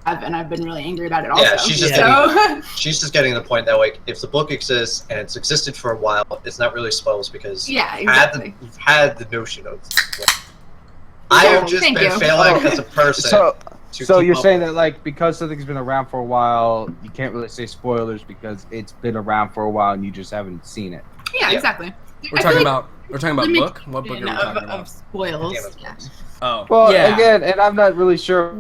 and I've been really angry about it also. Yeah, she's just getting the point that like if the book exists and it's existed for a while, it's not really spoils because you've had the notion of. I have just been failing as a person. So you're saying that like because something's been around for a while, you can't really say spoilers because it's been around for a while and you just haven't seen it. Yeah, exactly. We're talking about book. What book are we talking about? Of spoils. Yeah. Oh. Well, again, and I'm not really sure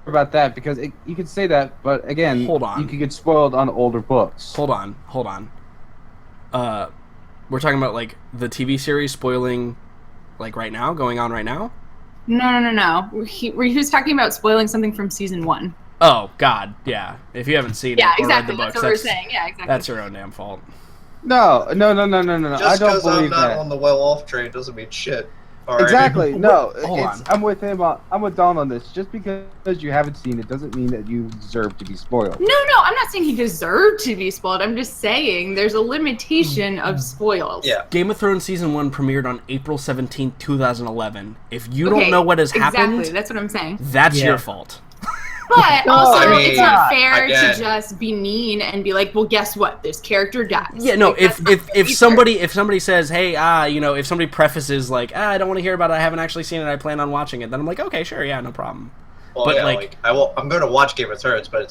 about that because you could say that, but again, hold on. You could get spoiled on older books. Hold on. We're talking about like the TV series spoiling, like right now, going on right now. No. He was talking about spoiling something from season 1. Oh God, yeah. If you haven't seen it or read the books, that's what we're saying. Yeah, exactly. That's your own damn fault. No. Just I don't because I'm believe not that. on the well-off train doesn't mean shit. All right. Exactly. No, Hold on. I'm with him. I'm with Don on this. Just because you haven't seen it doesn't mean that you deserve to be spoiled. No. I'm not saying he deserved to be spoiled. I'm just saying there's a limitation of spoils. Yeah. Game of Thrones season 1 premiered on April 17th, 2011. If you don't know what has happened, exactly. That's what I'm saying. That's your fault. But also, I mean, it's not fair again, to just be mean and be like, well, guess what? This character dies. Yeah, no. Like, if somebody says, hey, if somebody prefaces like, I don't want to hear about it, I haven't actually seen it, I plan on watching it, then I'm like, okay, sure, yeah, no problem. Well, but yeah, I'm going to watch Game of Thrones, but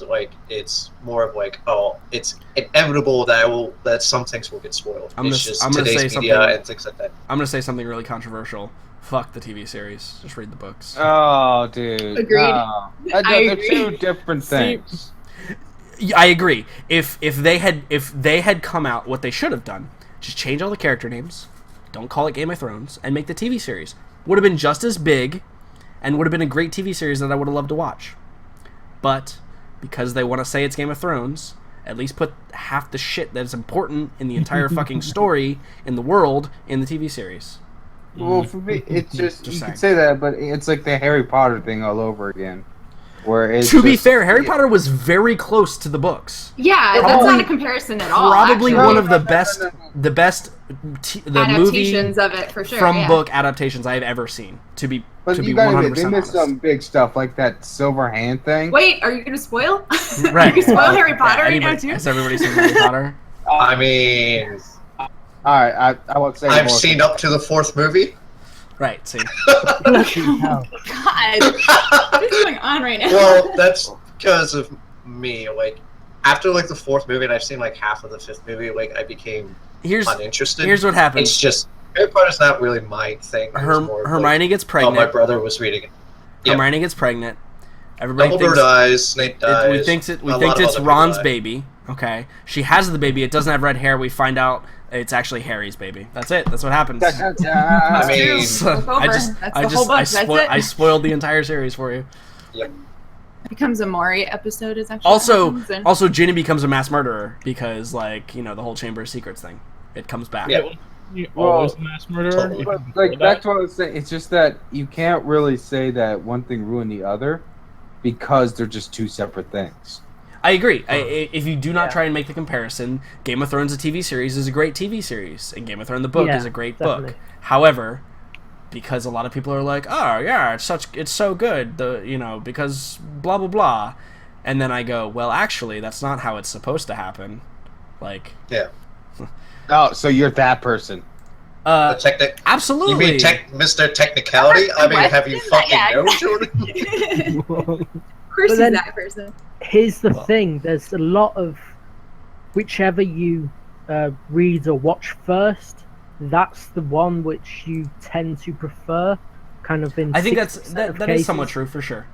it's more of like, it's inevitable that some things will get spoiled. I'm gonna today's say media something, and things like that. I'm gonna say something really controversial. Fuck the TV series. Just read the books. Oh, dude. Agreed. No. I agree. They're two different things. I agree. If they had come out, what they should have done, just change all the character names, don't call it Game of Thrones, and make the TV series. Would have been just as big, and would have been a great TV series that I would have loved to watch. But because they want to say it's Game of Thrones, at least put half the shit that is important in the entire fucking story in the world in the TV series. Well, for me, it's just you can say that, but it's like the Harry Potter thing all over again. Where it's to be fair, Harry Potter was very close to the books. Yeah, that's not a comparison at all. Probably actually. one of the best adaptations of it for sure. From book adaptations I've ever seen. To be 100% they missed some big stuff like that silver hand thing. Wait, are you going to spoil? Right. You can spoil Harry Potter right now too. Has everybody seen Harry Potter? I mean, all right, I won't say. I've seen up to the 4th movie. Right. See. Oh God, what is going on right now? Well, that's because of me. Like, after like the 4th movie, and I've seen like half of the 5th movie, like I became uninterested. Here's what happens. It's just Harry Potter's not really my thing. Hermione gets pregnant. Oh, my brother was reading it. Yep. Hermione gets pregnant. Everybody Dumbledore dies. Snape dies. We think it's Ron's baby. Okay, she has the baby. It doesn't have red hair. We find out it's actually Harry's baby. That's it. That's what happens. I mean, I spoiled the entire series for you. Yep. Becomes a Maury episode is actually also Ginny becomes a mass murderer because the whole Chamber of Secrets thing. It comes back. Yeah. You always mass murderer. Like back to what I was saying, it's just that you can't really say that one thing ruined the other because they're just two separate things. I agree. If you do not try and make the comparison, Game of Thrones, the TV series, is a great TV series, and Game of Thrones, the book, is a great book. However, because a lot of people are like, oh yeah, it's so good, because blah blah blah, and then I go, well, actually, that's not how it's supposed to happen. Yeah. Oh, so you're that person. Absolutely. You mean Mr. Technicality? I mean, have you fucking known, Jordan? Of course, he's that person. Here's the thing: there's a lot of whichever you read or watch first. That's the one which you tend to prefer. Kind of in. I think that is somewhat true for sure.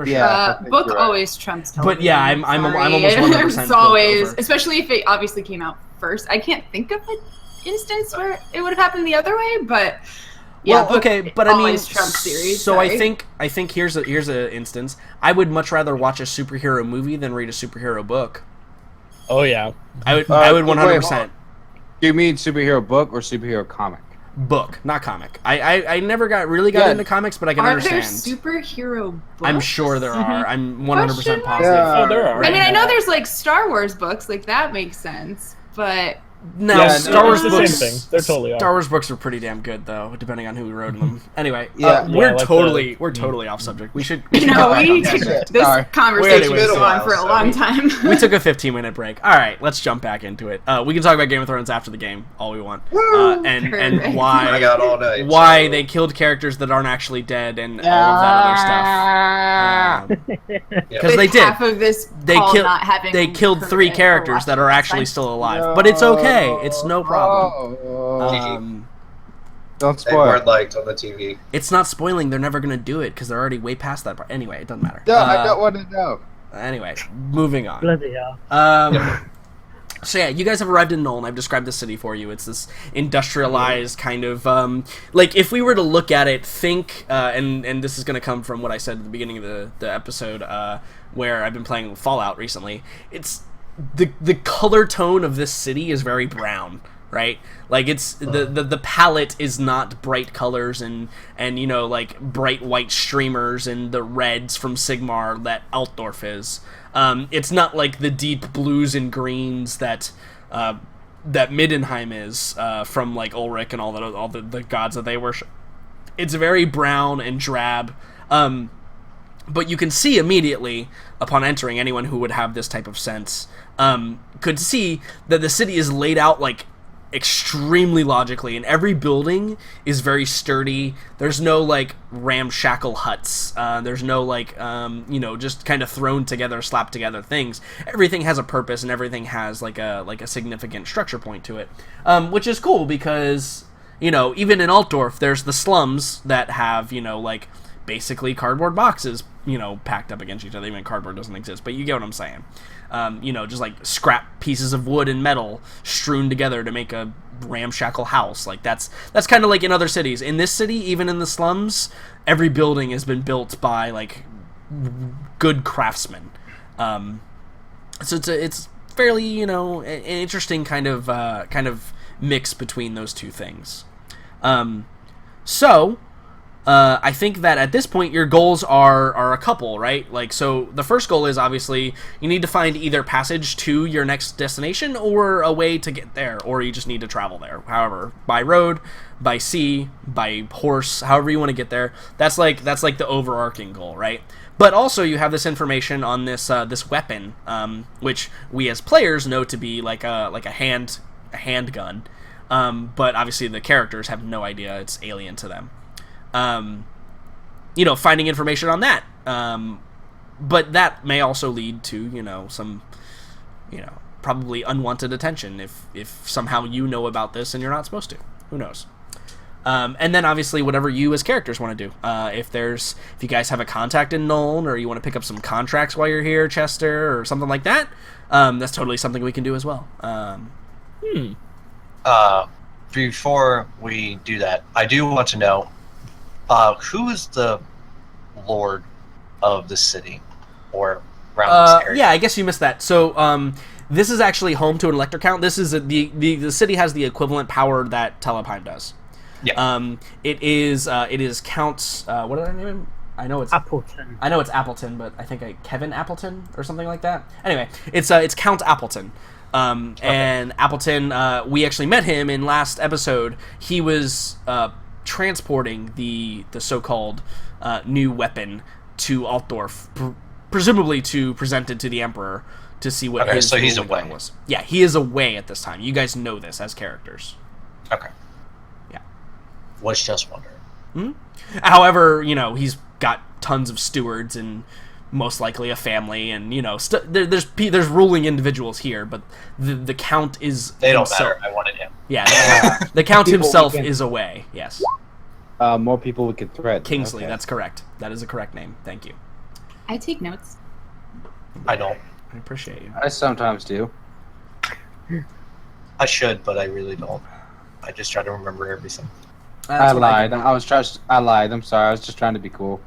Yeah, book always trumps television. But yeah, I'm almost 100%. It's always, especially if it obviously came out first. I can't think of an instance where it would have happened the other way, but yeah. Well, okay, but I mean, Trump series. So I think here's a instance. I would much rather watch a superhero movie than read a superhero book. Oh yeah, I would 100%. Do you mean superhero book or superhero comic? Book, not comic. I never got into comics, but I can understand. Are there superhero books? I'm sure there are. I'm 100% positive. Oh, there are. I mean, I know there's Star Wars books, that makes sense, but Now, Yeah, Star Wars it's the books. same thing. They're totally Star Wars books are pretty damn good, though, depending on who wrote them. Anyway, Yeah, we're like totally off subject. We should. You get know, back on this subject. Sorry. conversation Wait, has gone for a long time. We took a 15-minute break. All right, let's jump back into it. We can talk about Game of Thrones after the game, all we want, and Perfect. why I got all night. why so- they killed characters that aren't actually dead and all of that other stuff. Because they With did. half of this They call killed. not having They killed heard 3 it or characters watched that it, are that's actually fine. still alive, but it's okay. It's no problem. Don't They spoil. weren't liked on the TV. It's not spoiling. They're never gonna do it because they're already way past that part. Anyway, it doesn't matter. No, I don't want to know. Anyway, moving on. Bloody hell. So yeah, you guys have arrived in Nuln. I've described the city for you. It's this industrialized kind of like if we were to look at it, think and this is going to come from what I said at the beginning of the episode where I've been playing Fallout recently. It's the color tone of this city is very brown, right? Like it's the palette is not bright colors and you know like bright white streamers and the reds from Sigmar that Altdorf is. It's not like the deep blues and greens that Middenheim is from like Ulrich and all the gods that they worship. It's very brown and drab, but you can see immediately upon entering, anyone who would have this type of sense could see that the city is laid out like extremely logically, and every building is very sturdy. There's no like ramshackle huts. There's no like you know, just kind of thrown together, slapped together things. Everything has a purpose, and everything has like a significant structure point to it, which is cool because you know even in Altdorf there's the slums that have you know like basically cardboard boxes you know packed up against each other. Even cardboard doesn't exist, but you get what I'm saying. You know, just like scrap pieces of wood and metal strewn together to make a ramshackle house. Like that's kind of like in other cities. In this city, even in the slums, every building has been built by like good craftsmen. So it's fairly you know an interesting kind of mix between those two things. I think that at this point your goals are a couple, right? Like, so the first goal is obviously you need to find either passage to your next destination or a way to get there, or you just need to travel there. However, by road, by sea, by horse, however you want to get there. That's like the overarching goal, right? But also you have this information on this this weapon, which we as players know to be like a handgun, but obviously the characters have no idea it's alien to them. You know, finding information on that. But that may also lead to, you know, some, you know, probably unwanted attention if somehow you know about this and you're not supposed to. Who knows? And then obviously whatever you as characters want to do. If you guys have a contact in Nuln or you want to pick up some contracts while you're here, Chester, or something like that, that's totally something we can do as well. Before we do that, I do want to know who is the lord of the city or around this area? Yeah, I guess you missed that. So this is actually home to an elector count. This is the city has the equivalent power that Telopheim does. Yeah. It is Count. What did I name him? I know it's Appleton. I know it's Appleton, but I think Kevin Appleton or something like that. Anyway, it's Count Appleton. And Appleton, we actually met him in last episode. He was transporting the so-called new weapon to Altdorf, presumably to present it to the Emperor to see what his he's ruling away. was. Yeah, he is away at this time. You guys know this as characters. Okay. Yeah. Was just wondering. However, you know, he's got tons of stewards and most likely a family, and you know, there's ruling individuals here, but the count is They don't himself. matter. I wanted him. Yeah, the count People himself we can- is away. Yes, More people we could threat. Kingsley. Okay. That's correct. That is a correct name. Thank you. I take notes. I don't. I appreciate you. I sometimes do. I should, but I really don't. I just try to remember everything. I That's what I lied. do. I lied. I'm sorry. I was just trying to be cool.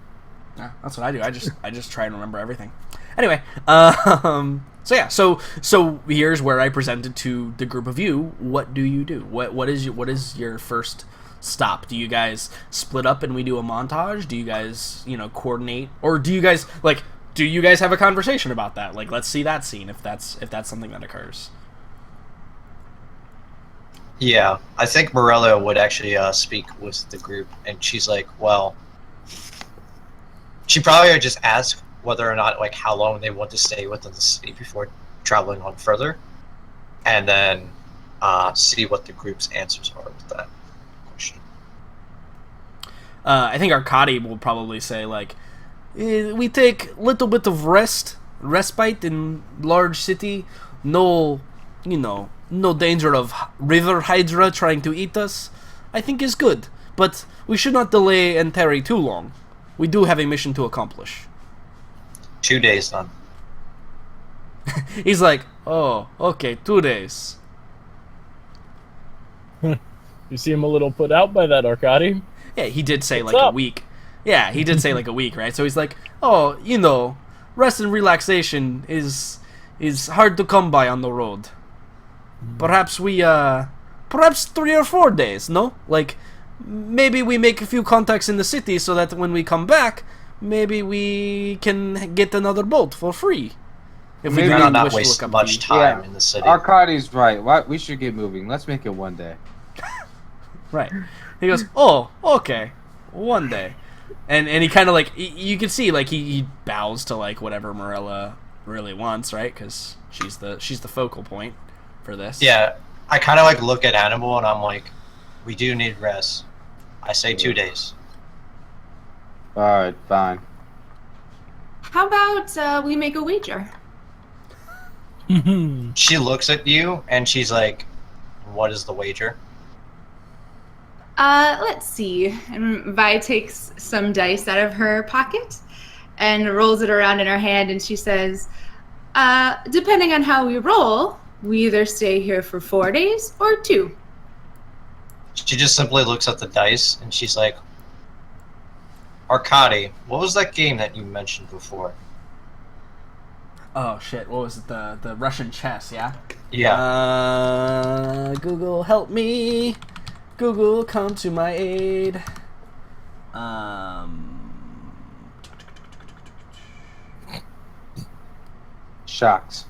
Yeah, that's what I do. I just try and remember everything. Anyway, so yeah, so here's where I presented to the group of you. What do you do? What is your first stop? Do you guys split up and we do a montage? Do you guys coordinate, or do you guys have a conversation about that? Like, let's see that scene if that's something that occurs. Yeah, I think Morella would actually speak with the group, and she's like, well, she probably would just ask whether or not, like, how long they want to stay within the city before traveling on further, and then see what the group's answers are with that question. I think Arkady will probably say, like, we take little bit of respite in large city, no danger of river hydra trying to eat us, I think is good. But we should not delay and tarry too long. We do have a mission to accomplish. 2 days, then. He's like, oh, okay, 2 days. You seem a little put out by that, Arkady. Yeah, he did say What's like up? a week. Yeah, he did say like a week, right? So he's like, oh, rest and relaxation is hard to come by on the road. Perhaps perhaps 3 or 4 days, no? Like, maybe we make a few contacts in the city so that when we come back, maybe we can get another boat for free. If we Maybe do not not wish to waste look up much the- time in the city. Arkady's right. We should get moving. Let's make it one day. Right. He goes, oh, okay, 1 day. And he kind of like, you can see like he bows to like whatever Morella really wants, right? Because she's the focal point for this. Yeah, I kind of like look at Animal and I'm like, we do need rest. I say 2 days. Alright, fine. How about we make a wager? She looks at you and she's like, what is the wager? Let's see. And Vi takes some dice out of her pocket and rolls it around in her hand, and she says, depending on how we roll, we either stay here for 4 days or 2. She just simply looks at the dice and she's like, Arkady, what was that game that you mentioned before? Oh shit! What was it? The Russian chess? Yeah. Yeah. Google, help me. Google, come to my aid. Shocks.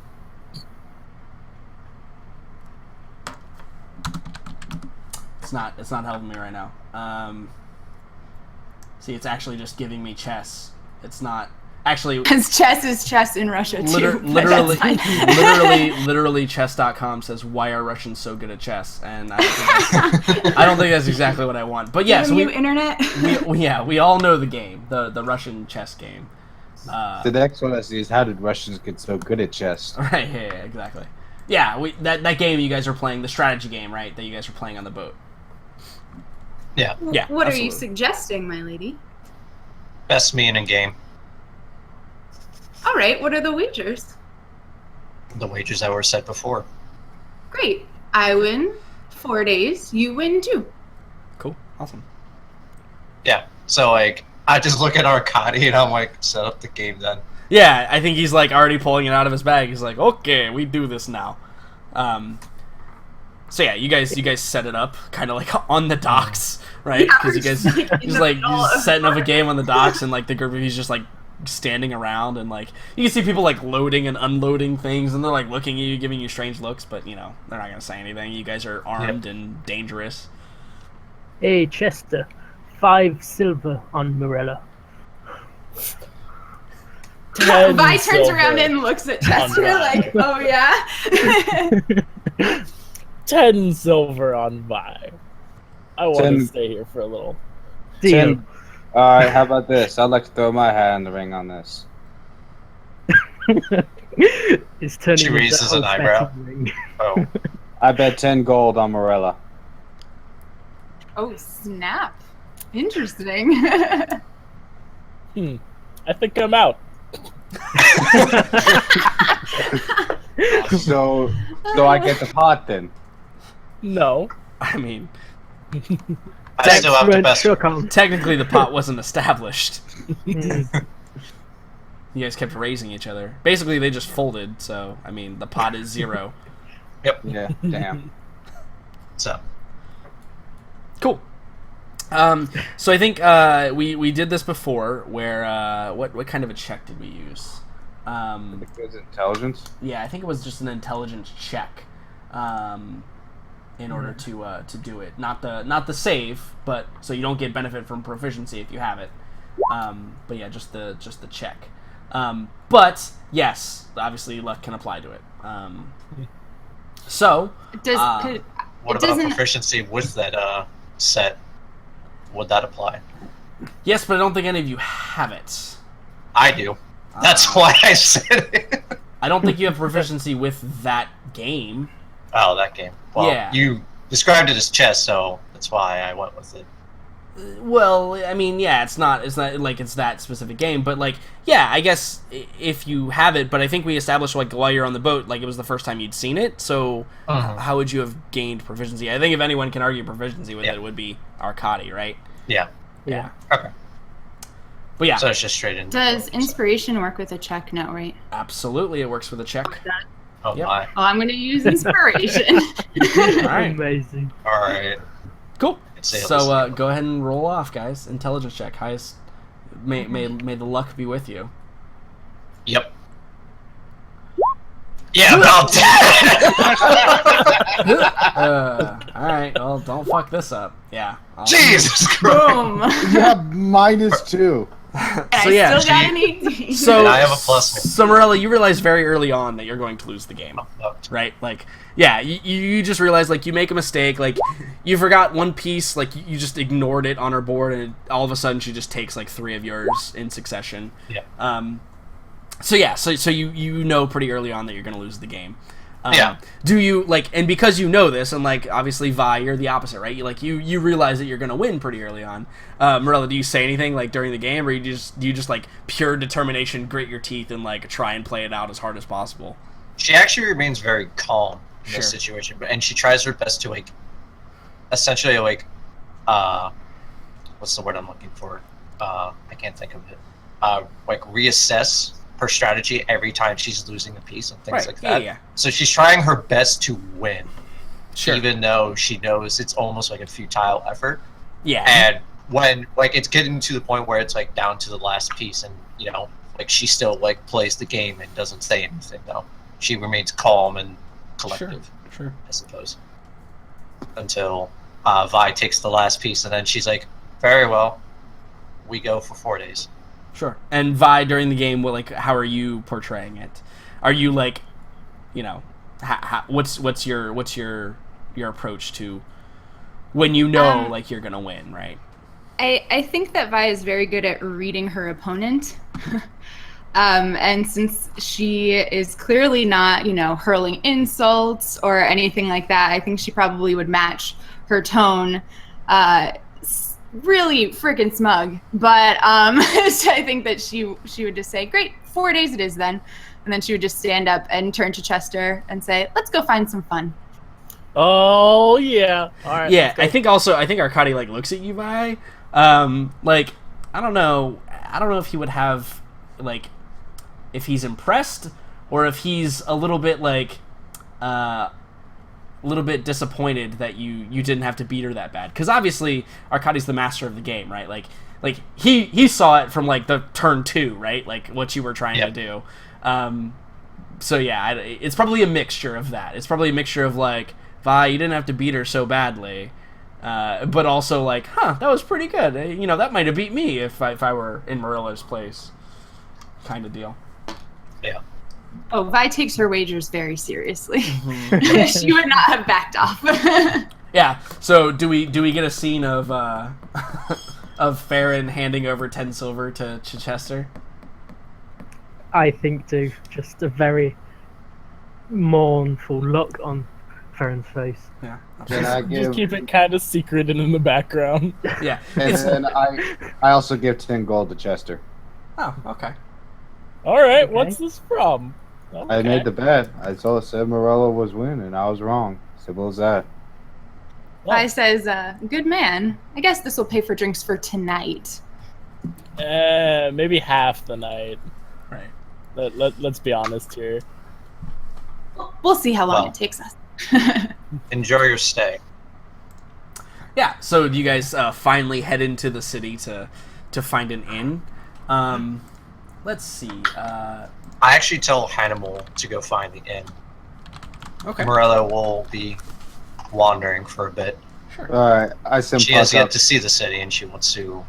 It's not helping me right now. See, it's actually just giving me chess. It's not actually. Because chess is chess in Russia too. Literally, literally, chess.com says, "Why are Russians so good at chess?" And I don't think that's exactly what I want. But yeah, so internet. we all know the game, the Russian chess game. The next one I see is how did Russians get so good at chess? Right, yeah, exactly. Yeah, that game you guys are playing, the strategy game, right? That you guys are playing on the boat. Yeah. Yeah. What absolutely. are you suggesting, my lady? Best me in a game. All right. What are the wagers? The wagers that were set before. Great. I win 4 days. You win 2. Cool. Awesome. Yeah. So like, I just look at Arkady and I'm like, set up the game then. Yeah, I think he's like already pulling it out of his bag. He's like, okay, we do this now. So yeah, you guys set it up kind of like on the docks, right? Because you guys just setting up a game on the docks, and like the group of you's just like standing around, and like you can see people like loading and unloading things, and they're like looking at you, giving you strange looks, but they're not gonna say anything. You guys are armed and dangerous. Hey Chester, 5 silver on Morella. Vi turns around and looks at Chester like, oh yeah? 10 silver on Vi. I want 10. to stay here for a little. Deal. Alright, how about this? I'd like to throw my hat in the ring on this. It's turning She into raises a an eyebrow. betting ring. Oh. I bet 10 gold on Morella. Oh, snap. Interesting. I think I'm out. So I get the pot then. No. I mean, I still have the Red best. shook on. technically the pot wasn't established. Mm. You guys kept raising each other. Basically, they just folded. So I mean, the pot is 0. Yeah, damn. So Cool. So I think we did this before. Where what kind of a check did we use? Because intelligence? Yeah, I think it was just an intelligence check. in order to do it. Not the save, but so you don't get benefit from proficiency if you have it. But yeah, just the check. But yes, obviously luck can apply to it. So what about proficiency with that set? Would that apply? Yes, but I don't think any of you have it. I do. That's why I said it. I don't think you have proficiency with that game. Oh, that game. Well, yeah. You described it as chess, so that's why I went with it. Well, I mean, yeah, it's not like it's that specific game, but like, yeah, I guess if you have it, but I think we established like while you're on the boat, like it was the first time you'd seen it, so how would you have gained proficiency? I think if anyone can argue proficiency with it would be Arcadi, right? Yeah. Okay. But yeah. So it's just straight in. Does inspiration work with a check? No, right? Absolutely, it works with a check. Oh my. Oh, I'm going to use inspiration. All right. Amazing. All right. Cool. So go ahead and roll off, guys. Intelligence check. Highest. May the luck be with you. Yep. Yeah, about that. All right. Well, don't fuck this up. Yeah. Jesus Christ. Boom. You have -2. So yeah. Still got an 18. So I have a +1. So Morella, you realize very early on that you're going to lose the game, right? Like, yeah, you just realize like you make a mistake, like you forgot one piece, like you just ignored it on her board, and all of a sudden she just takes like 3 of yours in succession. Yeah. So yeah, so you know pretty early on that you're going to lose the game. Yeah. Do you like, and because you know this, and like obviously Vi, you're the opposite, right? You realize that you're gonna win pretty early on. Morella, do you say anything like during the game, or do you just like pure determination, grit your teeth, and like try and play it out as hard as possible? She actually remains very calm in this situation, and she tries her best to like, essentially like, what's the word I'm looking for? I can't think of it. Like reassess her strategy every time she's losing a piece and things like that. Yeah. So she's trying her best to win, Sure. even though she knows it's almost like a futile effort. Yeah. And when like it's getting to the point where it's like down to the last piece, and you know, like she still like plays the game and doesn't say anything though. She remains calm and collective. Sure. I suppose. Until Vi takes the last piece, and then she's like, "Very well, we go for 4 days." Sure. And Vi, during the game, like, how are you portraying it? Are you like, you know, what's your approach to when you know like you're gonna win, right? I think that Vi is very good at reading her opponent. And since she is clearly not, you know, hurling insults or anything like that, I think she probably would match her tone. Really freaking smug, but so I think that she would just say, "Great, 4 days it is then," and then she would just stand up and turn to Chester and say, "Let's go find some fun." Oh yeah, all right. Yeah, I think Arcadi like looks at you, Vi. Like I don't know if he would have like if he's impressed or if he's a little bit like a little bit disappointed that you didn't have to beat her that bad, because obviously Arcadi's the master of the game, right? Like he saw it from like the turn 2, right? Like what you were trying to do. So yeah, it's probably a mixture of that. It's probably a mixture of like, Vi, you didn't have to beat her so badly, but also like, that was pretty good. You know, that might have beat me if I were in Morella's place, kind of deal. Yeah. Oh, Vi takes her wagers very seriously. Mm-hmm. She would not have backed off. Yeah. So do we get a scene of of Farron handing over 10 silver to Chester? I think do. Just a very mournful look on Farron's face. Yeah. Just keep it kind of secret and in the background. Yeah. And then I also give 10 gold to Chester. Oh, okay. All right, Okay. what's this from? Okay. I made the bet. I said Morella was winning. I was wrong. Simple as that. Vi says, "Good man. I guess this will pay for drinks for tonight." Maybe half the night. Right. Let's be honest here. We'll see how long it takes us. Enjoy your stay. Yeah. So you guys finally head into the city to find an inn. Let's see. I actually tell Hannibal to go find the inn. Okay. Morella will be wandering for a bit. Sure. Alright, I send She Puck has yet up. to see the city, and she wants to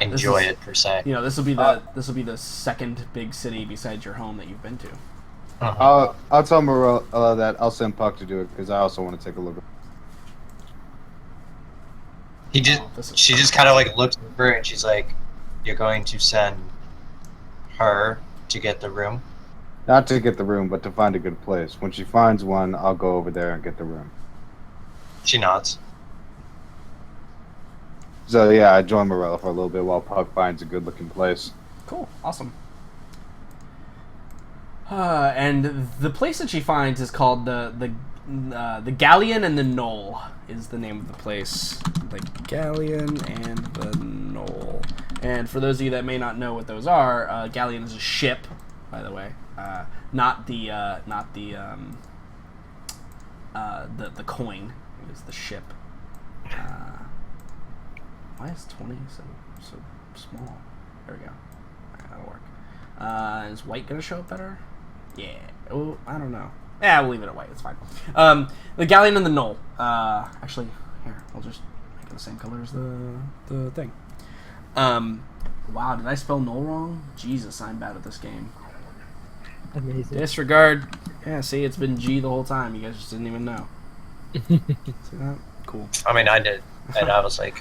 Enjoy it per se. You know, this will be the second big city besides your home that you've been to. I'll tell Morella that I'll send Puck to do it because I also want to take a look. She just kind of like looks over and she's like, "You're going to send her to get the room?" Not to get the room, but to find a good place. When she finds one, I'll go over there and get the room. She nods. So yeah, I join Morella for a little bit while Puck finds a good-looking place. Cool, awesome. And the place that she finds is called the Galleon and the Knoll is the name of the place. The Galleon and the Knoll. And for those of you that may not know what those are, Galleon is a ship, by the way, not the coin. It is the ship. Why is 20 so small? There we go. That'll work. Is white gonna show up better? Yeah. Oh, I don't know. Yeah, we'll leave it at white. It's fine. The Galleon and the Knoll. Actually, here, I'll just make it the same color as the thing. Wow, did I spell Knoll wrong? Jesus, I'm bad at this game. Amazing. Disregard. Yeah, see, it's been G the whole time. You guys just didn't even know. See that? Cool. I mean, I did, and I was like,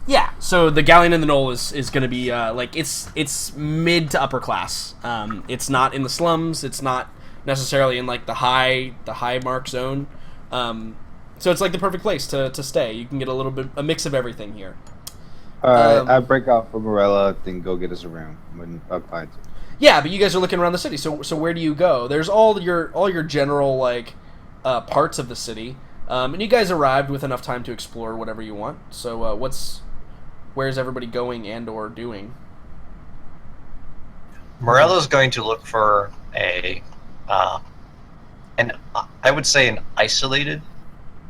yeah. So the Galleon and the Knoll is going to be like it's mid to upper class. It's not in the slums. It's not necessarily in like the high mark zone. So it's like the perfect place to stay. You can get a mix of everything here. Alright, I break out for Morella, then go get us a room when Puck finds it. Yeah, but you guys are looking around the city. So where do you go? There's all your general like parts of the city. And you guys arrived with enough time to explore whatever you want. So where's everybody going and or doing? Morella's going to look for I would say an isolated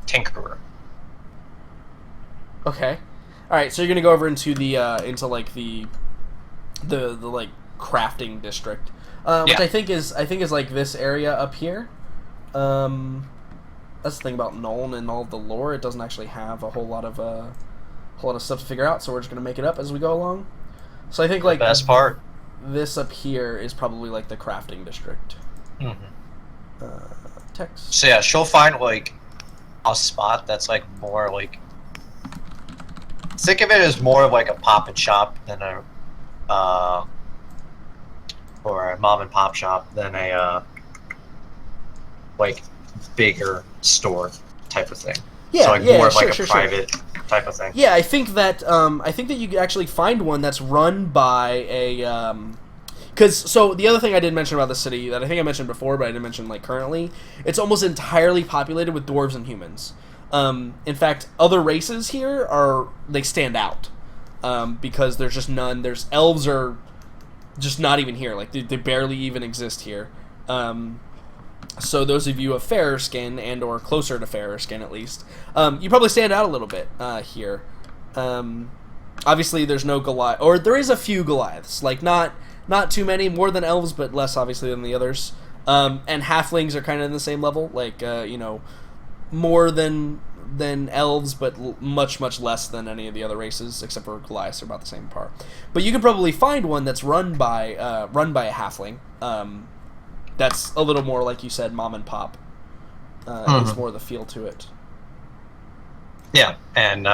tinkerer. Okay. All right. So you're gonna go over into the like the like crafting district, which I think is like this area up here. That's the thing about Nuln and all of the lore. It doesn't actually have a whole lot of stuff to figure out, so we're just gonna make it up as we go along. So I think like the best part. This up here is probably like the crafting district. Mm-hmm. Text. So yeah, she'll find like a spot that's like more like. Think of it as more of like a pop and shop than or a mom and pop shop than a like bigger store type of thing. Yeah, so like yeah, more of sure, like a private type of thing. Yeah, I think that you could actually find one that's run by a so the other thing I did mention about the city that I think I mentioned before, but I didn't mention like currently, it's almost entirely populated with dwarves and humans. In fact, other races here they stand out because there's just none. There's elves are just not even here. Like they barely even exist here. So those of you of fairer skin and or closer to fairer skin at least, you probably stand out a little bit here. Obviously, there's no Goliath, or there is a few Goliaths. Like not too many, more than elves, but less obviously than the others. And halflings are kind of in the same level, like more than elves, but much less than any of the other races, except for Goliaths are about the same part. But you can probably find one that's run by a halfling. That's a little more, like you said, mom and pop. It's more the feel to it. Yeah, and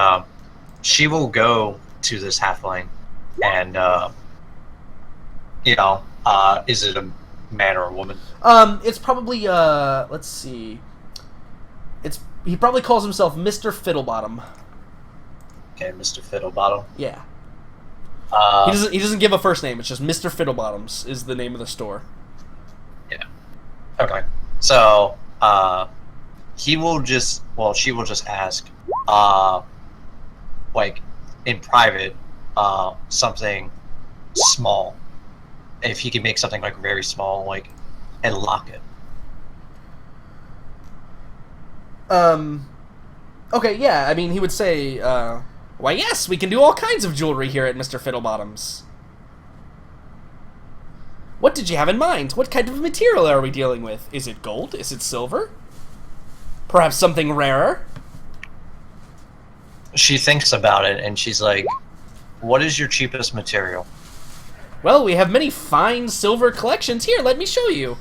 she will go to this halfling, and is it a man or a woman? It's probably let's see. He probably calls himself Mr. Fiddlebottom. Okay, Mr. Fiddlebottom. Yeah. He doesn't give a first name. It's just Mr. Fiddlebottoms is the name of the store. Yeah. Okay. So, she will just ask, like, in private, something small. If he can make something, like, very small, like, and lock it. Okay, yeah, I mean, he would say, why, yes, we can do all kinds of jewelry here at Mr. Fiddlebottom's. What did you have in mind? What kind of material are we dealing with? Is it gold? Is it silver? Perhaps something rarer? She thinks about it, and she's like, what is your cheapest material? Well, we have many fine silver collections. Here, let me show you.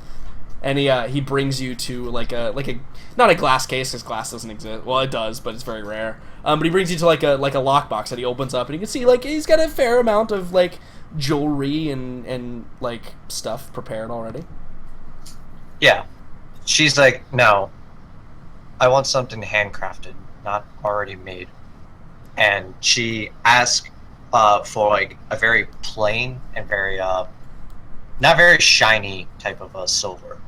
And he brings you to like a not a glass case, because glass doesn't exist. Well, it does, but it's very rare. But he brings you to like a lockbox that he opens up, and you can see like he's got a fair amount of like jewelry and like stuff prepared already. Yeah. She's like, no, I want something handcrafted, not already made. And she asks for like a very plain and very not very shiny type of silver.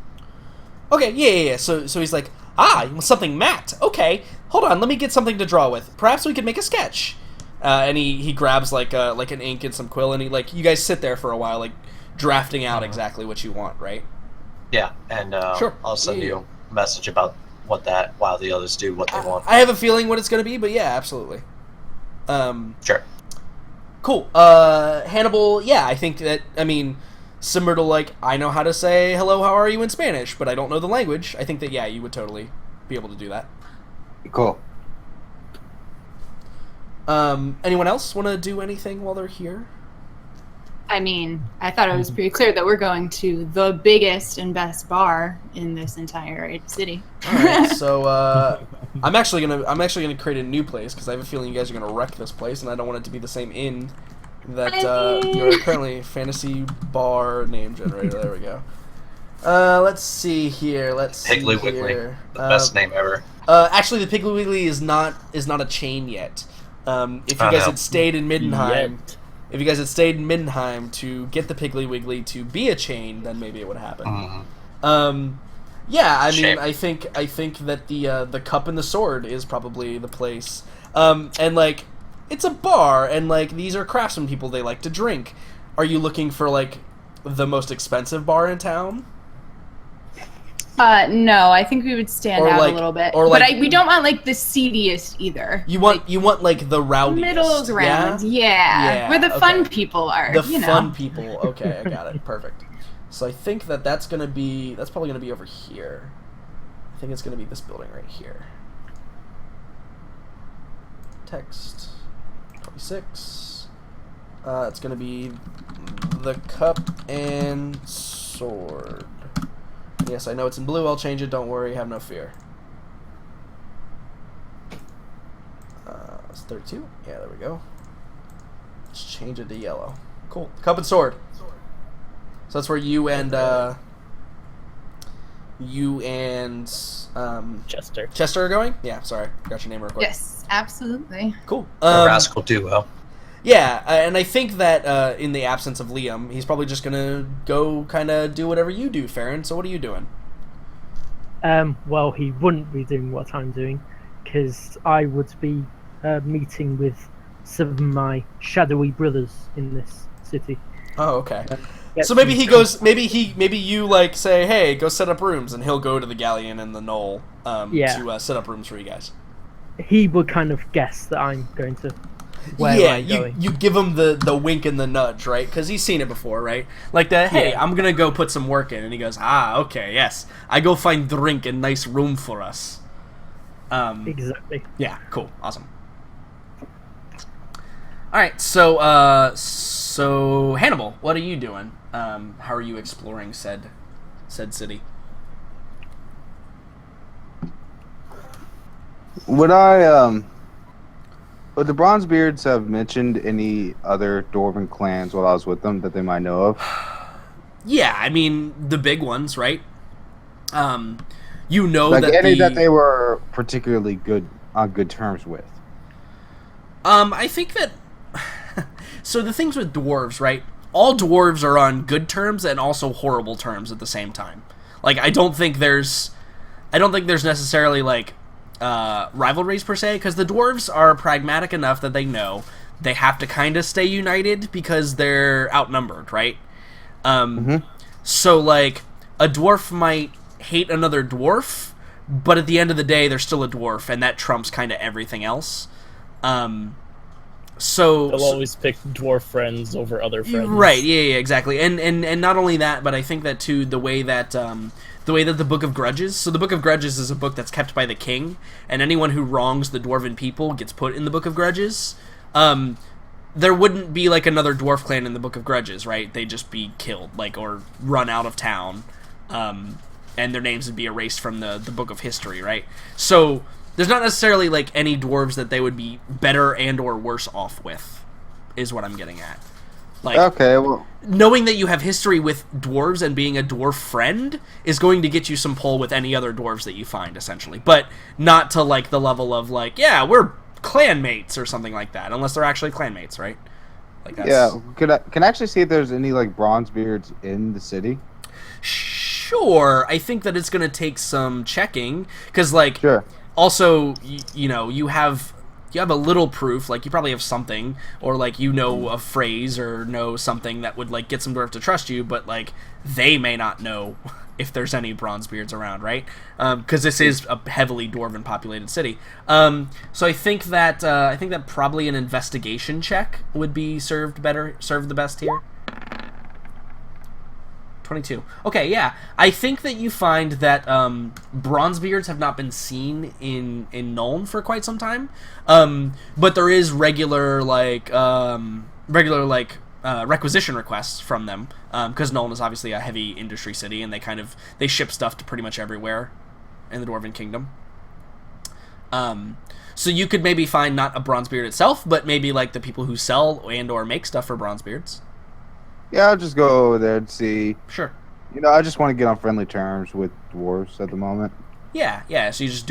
Okay, yeah. So he's like, you want something matte? Okay, hold on, let me get something to draw with. Perhaps we could make a sketch. And he grabs like an ink and some quill, and he like you guys sit there for a while, like drafting out exactly what you want, right? Yeah, and sure. I'll send you a message about what that while the others do what they want. I have a feeling what it's going to be, but yeah, absolutely. Sure. Cool. Hannibal, yeah, I think that, I mean, similar to, like, I know how to say hello, how are you in Spanish, but I don't know the language. I think that, yeah, you would totally be able to do that. Cool. Anyone else want to do anything while they're here? I mean, I thought it was pretty clear that we're going to the biggest and best bar in this entire city. All right, so I'm actually gonna create a new place because I have a feeling you guys are gonna wreck this place, and I don't want it to be the same inn that you're currently fantasy bar name generator. There we go. Let's see here. Piggly Wiggly, the best name ever. Actually, the Piggly Wiggly is not a chain yet. If you guys had stayed in Middenheim. If you guys had stayed in Middenheim to get the Piggly Wiggly to be a chain, then maybe it would happen. Mm-hmm. Yeah, I Shame. mean, I think that the Cup and the Sword is probably the place. And like, it's a bar, and like these are craftsmen people. They like to drink. Are you looking for like the most expensive bar in town? No, I think we would stand out a little bit. But we don't want like the seediest either. You want like the rowdiest. Middle ground, yeah. Where the fun people are. The fun people. Okay, I got it. Perfect. So I think that's probably gonna be over here. I think it's gonna be this building right here. Text 26. It's gonna be the Cup and Sword. Yes, I know it's in blue. I'll change it. Don't worry. Have no fear. It's 32. Yeah, there we go. Let's change it to yellow. Cool. Cup and Sword. So that's where you and Chester are going? Yeah, sorry. Got your name real quick. Yes, absolutely. Cool. A rascal duo. Yeah, and I think that in the absence of Liam, he's probably just going to go kind of do whatever you do, Farron. So what are you doing? Well, he wouldn't be doing what I'm doing, because I would be meeting with some of my shadowy brothers in this city. Oh, okay. So maybe he goes. Maybe you like say, "Hey, go set up rooms," and he'll go to the Galleon and the Knoll to set up rooms for you guys. He would kind of guess that I'm going to. You give him the wink and the nudge, right? Because he's seen it before, right? Like that. Hey, I'm gonna go put some work in, and he goes, okay, yes. I go find drink and nice room for us. Exactly. Yeah. Cool. Awesome. All right. So Hannibal, what are you doing? How are you exploring said city? Would the Bronzebeards have mentioned any other Dwarven clans while I was with them that they might know of? Yeah, I mean the big ones, right? You know, like that any that they were particularly on good terms with. I think that. So the things with dwarves, right? All dwarves are on good terms and also horrible terms at the same time. Like I don't think there's necessarily like rivalries per se, because the dwarves are pragmatic enough that they know they have to kind of stay united because they're outnumbered, right? So like a dwarf might hate another dwarf, but at the end of the day they're still a dwarf, and that trumps kind of everything else. So they'll always pick dwarf friends over other friends. Right? Yeah, exactly. And not only that, but I think that too the way that the Book of Grudges. So the Book of Grudges is a book that's kept by the king, and anyone who wrongs the dwarven people gets put in the Book of Grudges. There wouldn't be like another dwarf clan in the Book of Grudges, right? They'd just be killed, like, or run out of town, and their names would be erased from the Book of History, right? So there's not necessarily like any dwarves that they would be better and or worse off with, is what I'm getting at. Like, okay, well, knowing that you have history with dwarves and being a dwarf friend is going to get you some pull with any other dwarves that you find, essentially, but not to like the level of like, yeah, we're clanmates or something like that, unless they're actually clanmates, right? Like that's... Yeah, can I actually see if there's any like Bronzebeards in the city? Sure, I think that it's going to take some checking, because like, sure. Also, you have a little proof, like you probably have something, or like a phrase or know something that would like get some dwarf to trust you, but like they may not know if there's any Bronzebeards around, right? Because this is a heavily dwarven populated city. So I think that probably an investigation check would be served the best here. 22. Okay, yeah. I think that you find that Bronzebeards have not been seen in Nuln for quite some time. But there is regular requisition requests from them, because Nuln is obviously a heavy industry city, and they ship stuff to pretty much everywhere in the Dwarven Kingdom. So you could maybe find not a Bronzebeard itself, but maybe like the people who sell and or make stuff for Bronzebeards. Yeah, I'll just go over there and see. Sure. I just want to get on friendly terms with dwarves at the moment. Yeah. So you're just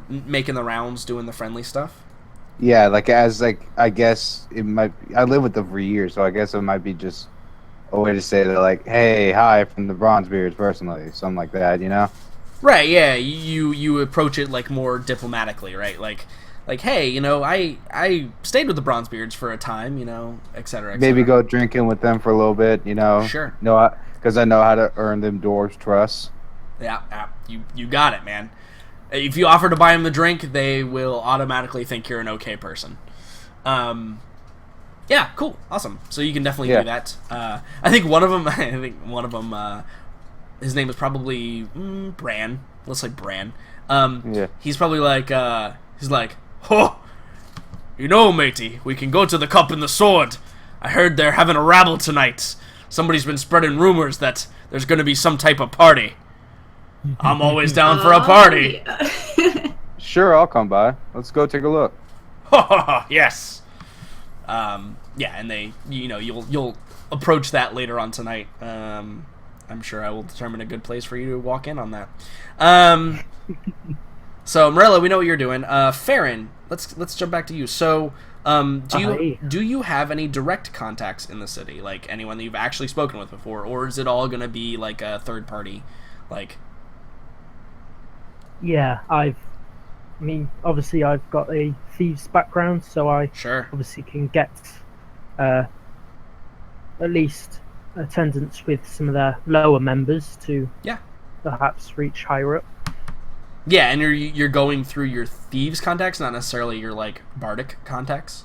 making the rounds, doing the friendly stuff? Yeah, I guess it might... I lived with them for years, so I guess it might be just a way to say that, like, hey, hi, from the Bronzebeards personally, something like that, Right, yeah, you approach it, like, more diplomatically, right? Like, hey, I stayed with the Bronzebeards for a time, et cetera, et Maybe cetera. go drinking with them for a little bit, Sure. Because I know how to earn them dwarves' trust. Yeah, you got it, man. If you offer to buy them the drink, they will automatically think you're an okay person. Yeah, cool, awesome. So you can definitely do that. I think one of them, his name is probably Bran. Let's say Bran. Yeah. He's probably like, "Ho! Matey, we can go to the Cup and the Sword. I heard they're having a rabble tonight. Somebody's been spreading rumors that there's going to be some type of party. I'm always down for a party." Yeah. Sure, I'll come by. Let's go take a look. Yes. Yeah, and they, you'll approach that later on tonight. I'm sure I will determine a good place for you to walk in on that. So Morella, we know what you're doing. Farron, let's jump back to you. So, do you have any direct contacts in the city, like anyone that you've actually spoken with before, or is it all going to be like a third party, like? Yeah, obviously I've got a thieves background, so I obviously can get at least attendance with some of their lower members to perhaps reach higher up. Yeah, and you're going through your thieves contacts, not necessarily your like bardic contacts.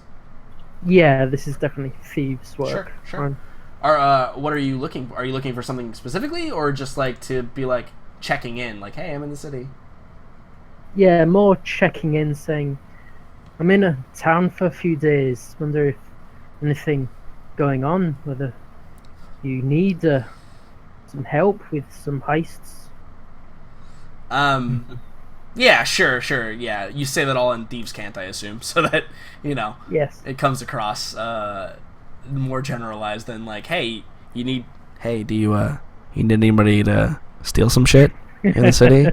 Yeah, this is definitely thieves work. Sure. What are you looking for? Are you looking for something specifically, or just like to be like checking in, like, hey, I'm in the city? Yeah, more checking in, saying I'm in a town for a few days. Wonder if anything going on. Whether you need some help with some heists. Yeah, sure. Yeah, you say that all in thieves' cant, I assume, so that Yes, it comes across more generalized than like, hey, do you need anybody to steal some shit in the city?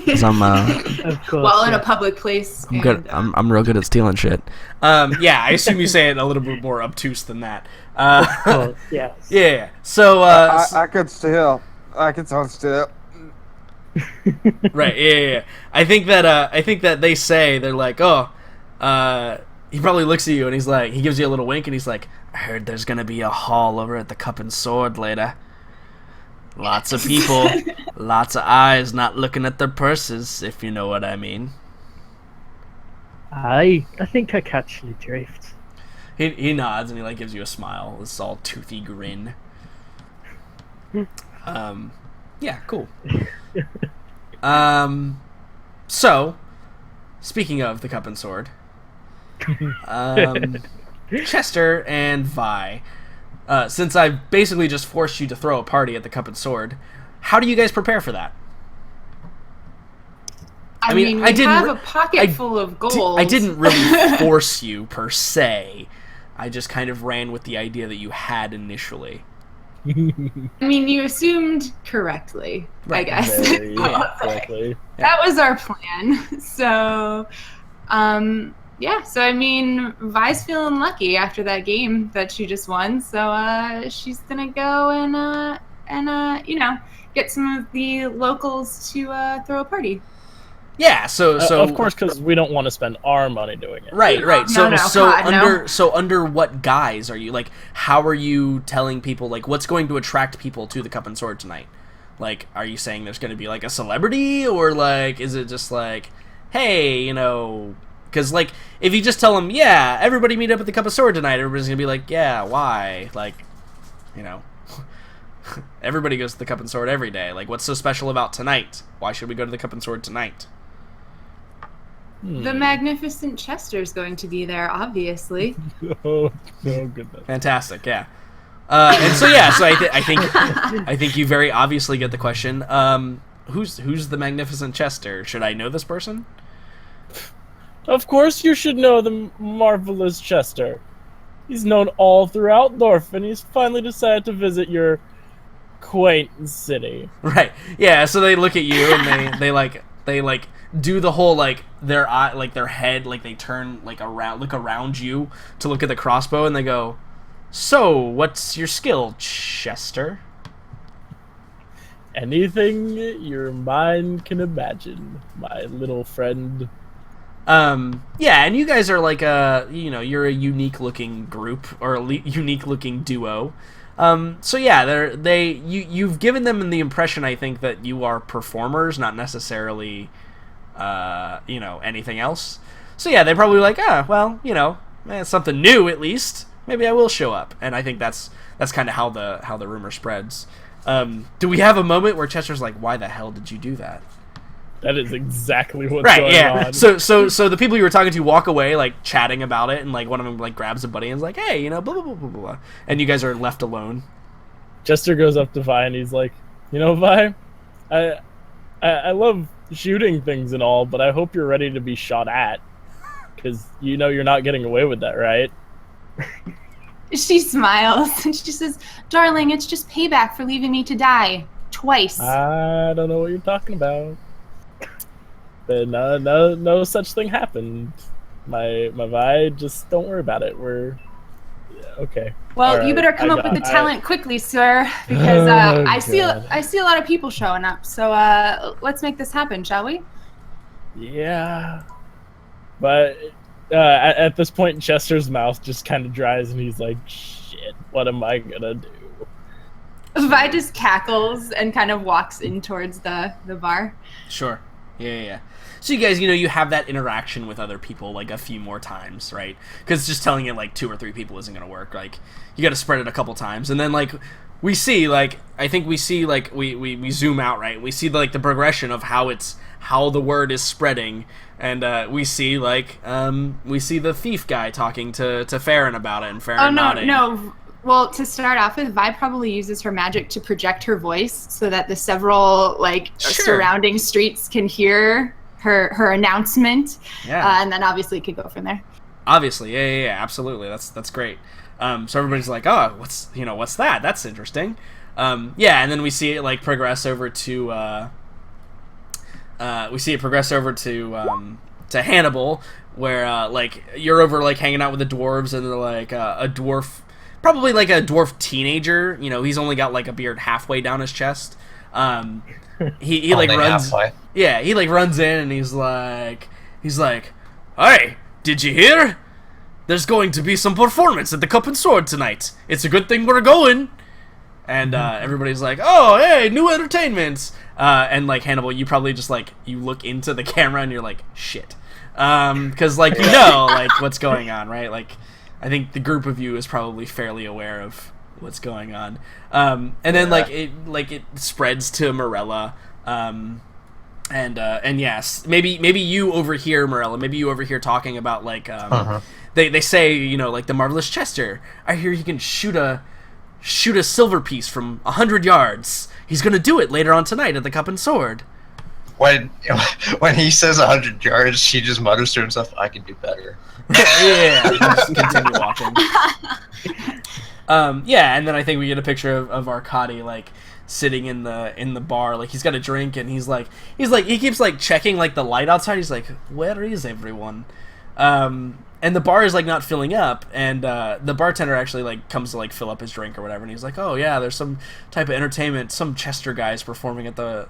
'Cause I'm of course. While in a public place. I'm good. I'm real good at stealing shit. Yeah, I assume you say it a little bit more obtuse than that. Of course, yes. Yeah. So I could steal. Right. Yeah. I think that they say, they're like, oh, he probably looks at you and he's like, he gives you a little wink and he's like, I heard there's gonna be a hall over at the Cup and Sword later. Lots of people, lots of eyes not looking at their purses, if you know what I mean. I think I catch the drift. he nods and he like gives you a smile. This all toothy grin. Yeah, cool. So, speaking of the Cup and Sword, Chester and Vi, since I've basically just forced you to throw a party at the Cup and Sword, how do you guys prepare for that? I mean, we have a pocket full of gold. I didn't really force you, per se. I just kind of ran with the idea that you had initially. I mean, you assumed correctly, right. I guess. Exactly. That was our plan. So, yeah. So, I mean, Vi's feeling lucky after that game that she just won. So, she's going to go and get some of the locals to throw a party. Yeah, so of course, because we don't want to spend our money doing it. Right. No. So under what guise are you, like, how are you telling people, like, what's going to attract people to the Cup and Sword tonight? Like, are you saying there's going to be like a celebrity, or like is it just like, hey, because like if you just tell them, yeah, everybody meet up at the Cup of Sword tonight, everybody's gonna be like, yeah, why? Like, everybody goes to the Cup and Sword every day. Like, what's so special about tonight? Why should we go to the Cup and Sword tonight? The magnificent Chester's going to be there, obviously. Oh goodness! Fantastic, yeah. And so yeah, so I think you very obviously get the question. Who's the magnificent Chester? Should I know this person? Of course, you should know the marvelous Chester. He's known all throughout North, and he's finally decided to visit your quaint city. Right. Yeah. So they look at you and they do the whole like their eye, like their head, like they turn like around, look around you to look at the crossbow, and they go, "So, what's your skill, Chester?" Anything your mind can imagine, my little friend. Yeah, and you guys are like you're a unique looking group or a unique looking duo. So yeah, you've given them the impression, I think, that you are performers, not necessarily anything else. So yeah, they're probably like, it's something new at least. Maybe I will show up. And I think that's kind of how the rumor spreads. Do we have a moment where Chester's like, why the hell did you do that? That is exactly what's going on. So the people you were talking to walk away, like, chatting about it, and, like, one of them, like, grabs a buddy and is like, hey, blah, blah, blah, blah, blah. And you guys are left alone. Chester goes up to Vi and he's like, Vi, I love shooting things and all, but I hope you're ready to be shot at. Because you're not getting away with that, right? She smiles and she says, darling, it's just payback for leaving me to die. Twice. I don't know what you're talking about. But no such thing happened. My Vi, just don't worry about it. We're okay. Well, right. You better come up with the talent quickly, sir, because I see a lot of people showing up. So let's make this happen, shall we? Yeah. But at this point, Chester's mouth just kind of dries, and he's like, "Shit, what am I gonna do?" Vi just cackles and kind of walks in towards the bar. Sure. Yeah. So you guys, you have that interaction with other people like a few more times, right? Because just telling it like 2 or 3 people isn't going to work. Like, you got to spread it a couple times. And then, like, we see, like, I think we see, like, we zoom out, right? We see, like, the progression of how the word is spreading. And we see, like, we see the thief guy talking to Farron about it, and Farron nodding. No. Well, to start off with, Vi probably uses her magic to project her voice so that the several, like, surrounding streets can hear her announcement. Yeah. And then obviously it could go from there. Obviously, yeah, absolutely. That's great. So everybody's like, oh, what's that? That's interesting. Yeah, and then we see it, like, progress over to Hannibal, where, like, you're over, like, hanging out with the dwarves, and they're like, a dwarf... Probably like a dwarf teenager. He's only got like a beard halfway down his chest. He like runs. Halfway. Yeah, he like runs in and he's like, "Hey, did you hear? There's going to be some performance at the Cup and Sword tonight. It's a good thing we're going." And everybody's like, "Oh, hey, new entertainment." And like Hannibal, you probably just like you look into the camera and you're like, "Shit," because like like what's going on, right? Like. I think the group of you is probably fairly aware of what's going on. And then it spreads to Morella. And yes, maybe you overhear Morella. Maybe you overhear talking about like they say, like the marvelous Chester. I hear he can shoot a silver piece from 100 yards. He's gonna do it later on tonight at the Cup and Sword. When he says 100 yards, she just mutters to himself, "I can do better." Yeah, just continue walking. And then I think we get a picture of Arkady like sitting in the bar, like he's got a drink and he keeps like checking like the light outside. He's like, "Where is everyone?" And the bar is like not filling up, and the bartender actually like comes to like fill up his drink or whatever, and he's like, "Oh yeah, there's some type of entertainment, some Chester guys performing at the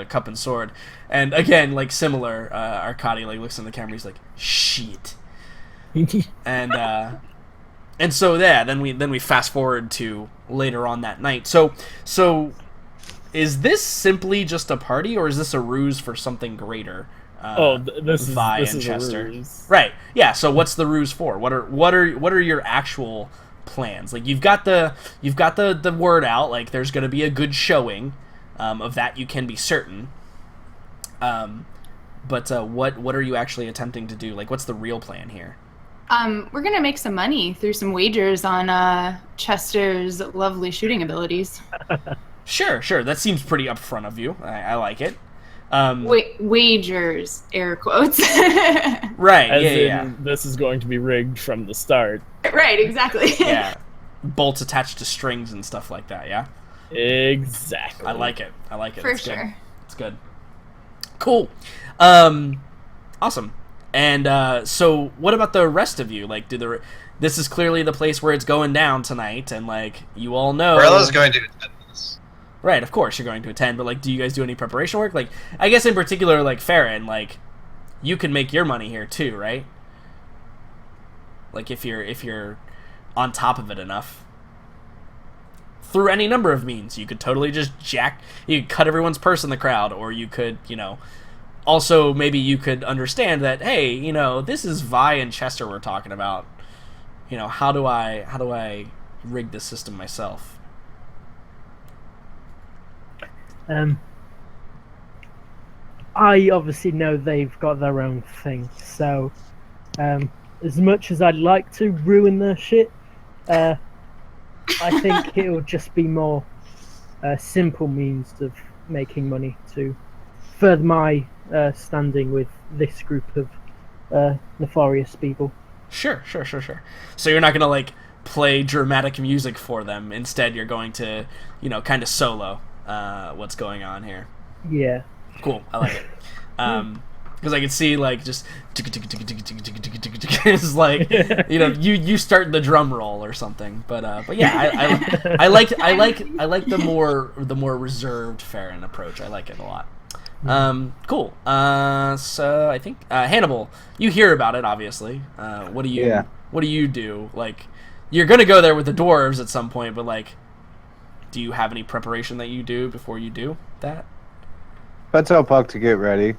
Cup and Sword." And again, like similar, Arkady like looks in the camera, he's like, "Shit." And so then we fast forward to later on that night. So is this simply just a party, or is this a ruse for something greater? This is Chester. A ruse. Right. Yeah. So what's the ruse for? What are your actual plans? Like you've got the word out. Like there's going to be a good showing, of that you can be certain. But what are you actually attempting to do? Like what's the real plan here? We're gonna make some money through some wagers on Chester's lovely shooting abilities. Sure. That seems pretty upfront of you. I like it. Wagers, air quotes. Right. As this is going to be rigged from the start. Right. Exactly. Yeah. Bolts attached to strings and stuff like that. Yeah. Exactly. I like it. For it's sure. Good. It's good. Cool. Awesome. And so, what about the rest of you? Like, this is clearly the place where it's going down tonight, and like you all know. Morella's going to attend this. Right, of course you're going to attend, but like, do you guys do any preparation work? Like, I guess in particular, like Farron, like, you can make your money here too, right? Like, if you're on top of it enough, through any number of means, you could totally just you could cut everyone's purse in the crowd, or you could, also, maybe you could understand that, hey, this is Vi and Chester we're talking about. How do I rig this system myself? I obviously know they've got their own thing, so as much as I'd like to ruin their shit, I think it'll just be more simple means of making money to further my standing with this group of nefarious people. Sure. So you're not gonna like play dramatic music for them. Instead, you're going to, kind of solo what's going on here. Yeah. Cool. I like it. Because I can see like just it's like you start the drum roll or something. But yeah, I like the more reserved Farron approach. I like it a lot. Cool. So I think Hannibal, you hear about it, obviously. What do you do? Like, you're gonna go there with the dwarves at some point, but like, do you have any preparation that you do before you do that? I tell Puck to get ready.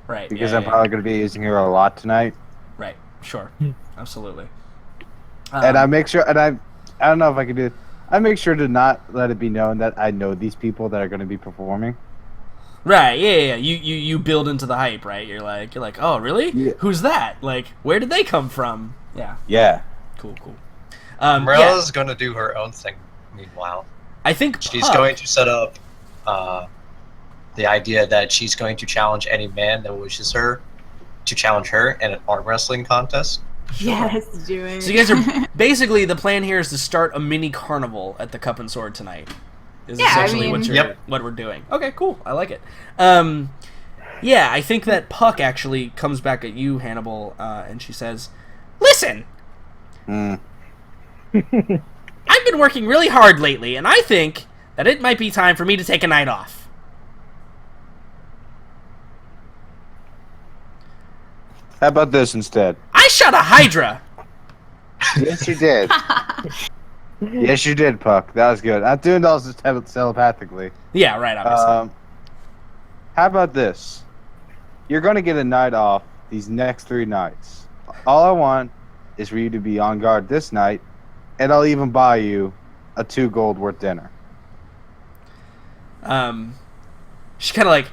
Right. Because I'm probably gonna be using her a lot tonight. Right. Sure. Absolutely. And I make sure, and I don't know if I can do it. I make sure to not let it be known that I know these people that are going to be performing. Right, yeah. You build into the hype, right? You're like, oh, really? Yeah. Who's that? Like, where did they come from? Yeah. Yeah. Cool. Morella's going to do her own thing. Meanwhile, I think she's going to set up the idea that she's going to challenge any man that wishes her to challenge her in an arm wrestling contest. Yes, do it. So you guys are basically, the plan here is to start a mini carnival at the Cup and Sword tonight. Is essentially what we're doing. Okay, cool. I like it. Yeah, I think that Puck actually comes back at you, Hannibal, and she says, "Listen, I've been working really hard lately, and I think that it might be time for me to take a night off." How about this instead? I shot a Hydra! Yes, you did. Yes, you did, Puck. That was good. I'm doing those telepathically. Yeah, right, obviously. How about this? You're going to get a night off these next 3 nights. All I want is for you to be on guard this night, and I'll even buy you a 2 gold worth dinner. She kind of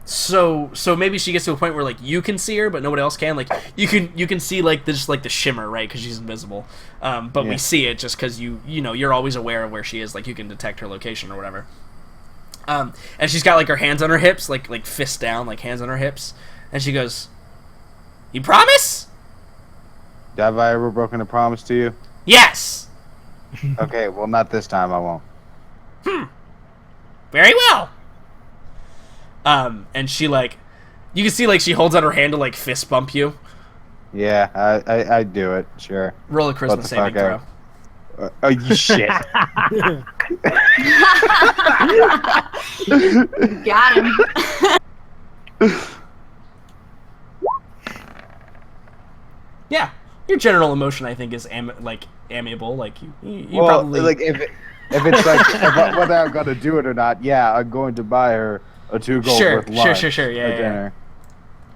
so maybe she gets to a point where like you can see her, but nobody else can. Like you can see like the shimmer, right? Because she's invisible. But we see it just because you're always aware of where she is. Like you can detect her location or whatever. And she's got like her hands on her hips, like fists down, like hands on her hips, and she goes, "You promise?" Have I ever broken a promise to you? Yes. Okay, well not this time. I won't. Very well. And she like, you can see like she holds out her hand to like fist bump you. Yeah, I do it. Sure. Roll a charisma saving throw. Oh, you shit. Got him. Yeah, your general emotion I think is amiable. Like you well, probably like if it's like whether I'm gonna do it or not. Yeah, I'm going to buy her a 2 gold worth lunch. Sure. Yeah. Dinner.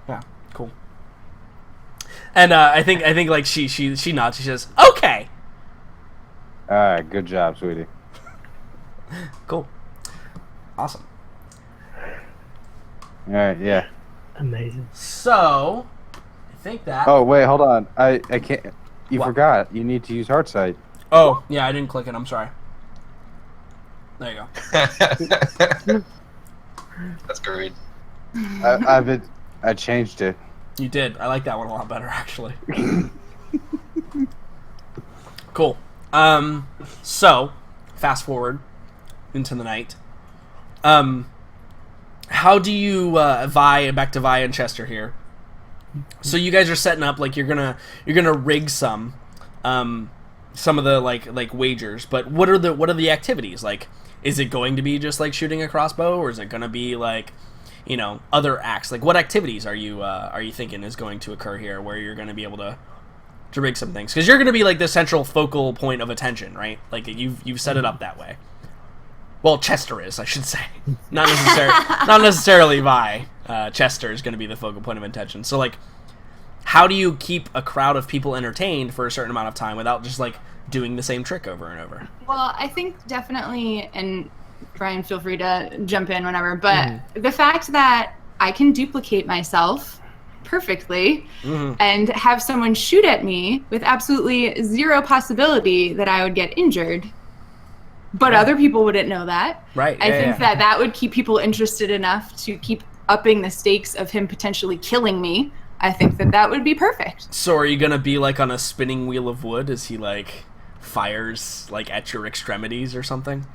Yeah, cool. And I think like she nods. She says, "Okay." All right, good job, sweetie. Cool. Awesome. All right, yeah. Amazing. So, I think that. Oh wait, hold on. I can't. You What? forgot. You need to use heart sight. Oh, yeah, I didn't click it. I'm sorry. There you go. That's great. I changed it. You did. I like that one a lot better, actually. Cool. So, fast forward into the night. How do you back to Vi and Chester here? So you guys are setting up like you're gonna rig some of the like wagers, but what are the activities? Like, is it going to be just like shooting a crossbow, or is it gonna be like, other acts? Like, what activities are you thinking is going to occur here where you're gonna be able to rig some things? Because you're gonna be like the central focal point of attention, right? Like you've set it up that way. Well, Chester is, I should say, not necessarily Vi. Chester is going to be the focal point of attention. So, like, how do you keep a crowd of people entertained for a certain amount of time without just like doing the same trick over and over? Well, I think definitely, and Brian, feel free to jump in whenever, but the fact that I can duplicate myself perfectly and have someone shoot at me with absolutely zero possibility that I would get injured. But other people wouldn't know that. Right. I think that would keep people interested enough to keep upping the stakes of him potentially killing me. I think that would be perfect. So are you going to be like on a spinning wheel of wood as he like fires like at your extremities or something?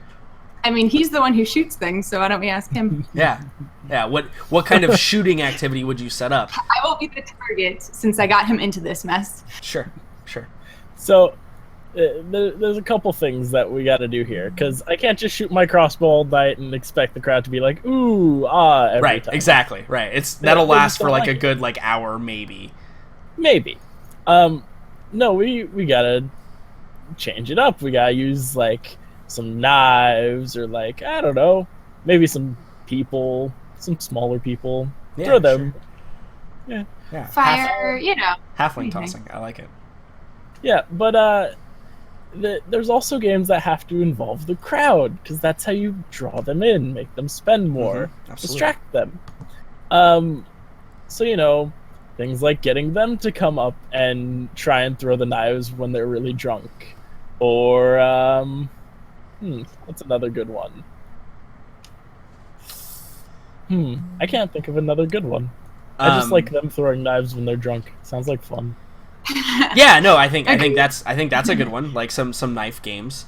I mean, he's the one who shoots things, so why don't we ask him? Yeah. What kind of shooting activity would you set up? I will be the target since I got him into this mess. Sure. So there's a couple things that we got to do here, because I can't just shoot my crossbow all night and expect the crowd to be like, ooh, every time. Exactly, right. That'll last for like a good like hour, maybe. No, we gotta change it up. We gotta use like some knives or like, I don't know, maybe some people, some smaller people. Yeah, throw them. Sure. Yeah. Fire, Halfling tossing. I like it. Yeah, but there's also games that have to involve the crowd, because that's how you draw them in, make them spend more, distract them. So things like getting them to come up and try and throw the knives when they're really drunk, or what's another good one? I can't think of another good one. I just like them throwing knives when they're drunk. Sounds like fun. Yeah, no, I think that's a good one. Like some knife games.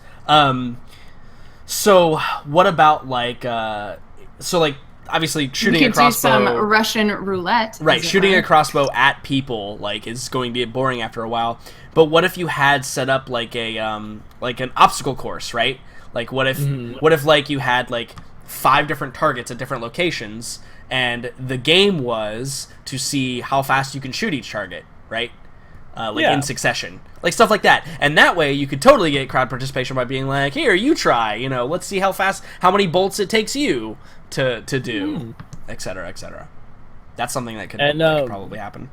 So what about like obviously shooting a crossbow. Do some Russian roulette. Right, shooting a crossbow at people like is going to be boring after a while. But what if you had set up like an obstacle course, right? Like what if like you had like 5 different targets at different locations, and the game was to see how fast you can shoot each target, right? In succession, like stuff like that, and that way you could totally get crowd participation by being like, "Here, you try. Let's see how many bolts it takes you to do, etc., etc." That's something that could probably happen.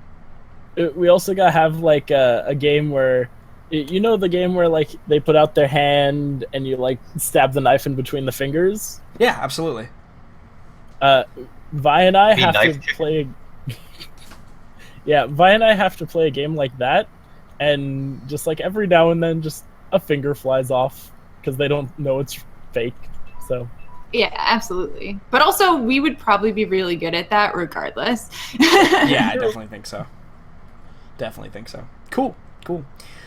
we also gotta have like a game where, you know, the game where like they put out their hand and you like stab the knife in between the fingers. Yeah, absolutely. Vi and I have to play. Yeah, Vi and I have to play a game like that, and just like every now and then, just a finger flies off because they don't know it's fake. So. Yeah, absolutely. But also, we would probably be really good at that regardless. Yeah, I definitely think so. Definitely think so. Cool.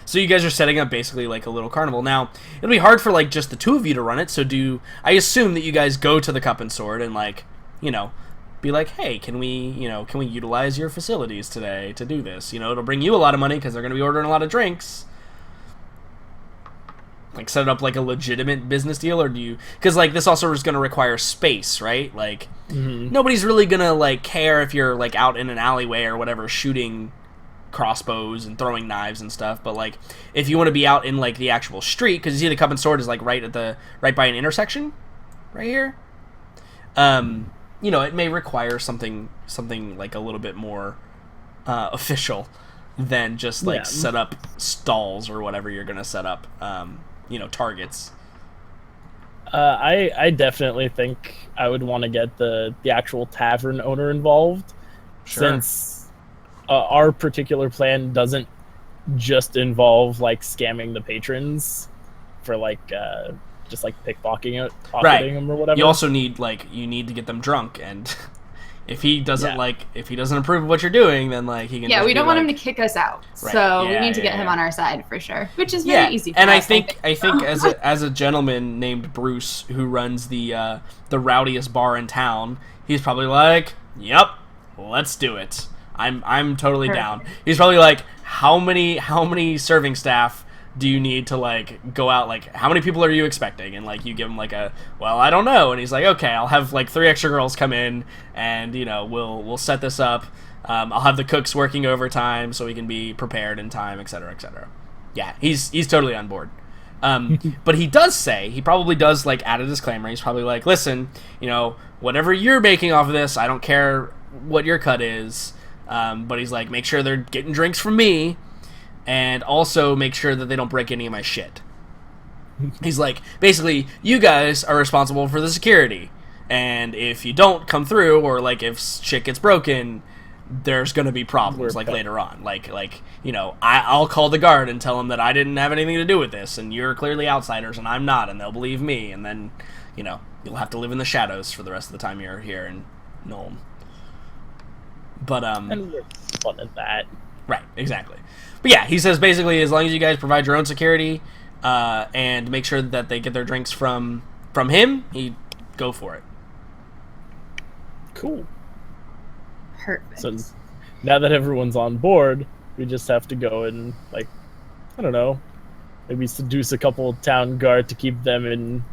So you guys are setting up basically like a little carnival. Now, it'll be hard for like just the two of you to run it, so I assume that you guys go to the Cup and Sword and like, you know, be like, hey, can we utilize your facilities today to do this? You know, it'll bring you a lot of money because they're going to be ordering a lot of drinks. Like, set it up like a legitimate business deal, or do you... Because, like, this also is going to require space, right? Like, nobody's really going to, like, care if you're, like, out in an alleyway or whatever shooting crossbows and throwing knives and stuff, but, like, if you want to be out in, like, the actual street, because you see the Cup and Sword is, like, right by an intersection, right here, you know, it may require something like, a little bit more official than just, like, set up stalls or whatever you're going to set up, you know, targets. I definitely think I would want to get the actual tavern owner involved, since our particular plan doesn't just involve like scamming the patrons for like just like pickpocketing them or whatever. You also need you need to get them drunk, and if he doesn't if he doesn't approve of what you're doing, then like he can. Yeah, we don't want him to kick us out, so we need to get him on our side for sure, which is very easy. And I think as a gentleman named Bruce who runs the rowdiest bar in town, he's probably like, "Yep, let's do it. I'm totally down." He's probably like, "How many serving staff do you need to like go out? Like, how many people are you expecting?" And like you give him like well, I don't know. And he's like, "Okay, I'll have like 3 extra girls come in, and you know we'll set this up. I'll have the cooks working overtime so we can be prepared in time, etc., etc." Yeah, he's totally on board. But he probably does like add a disclaimer. He's probably like, "Listen, you know, whatever you're making off of this, I don't care what your cut is." But he's like, make sure they're getting drinks from me, and also make sure that they don't break any of my shit. He's like, basically, you guys are responsible for the security, and if you don't come through, or like if shit gets broken, there's gonna be problems later on. Like you know, I'll call the guard and tell them that I didn't have anything to do with this, and you're clearly outsiders, and I'm not, and they'll believe me, and then, you know, you'll have to live in the shadows for the rest of the time you're here in Nuln. But and we're fun at that. Right, exactly. But yeah, he says basically as long as you guys provide your own security and make sure that they get their drinks from him, he'd go for it. Cool. Perfect. So now that everyone's on board, we just have to go and like, I don't know, maybe seduce a couple town guard to keep them in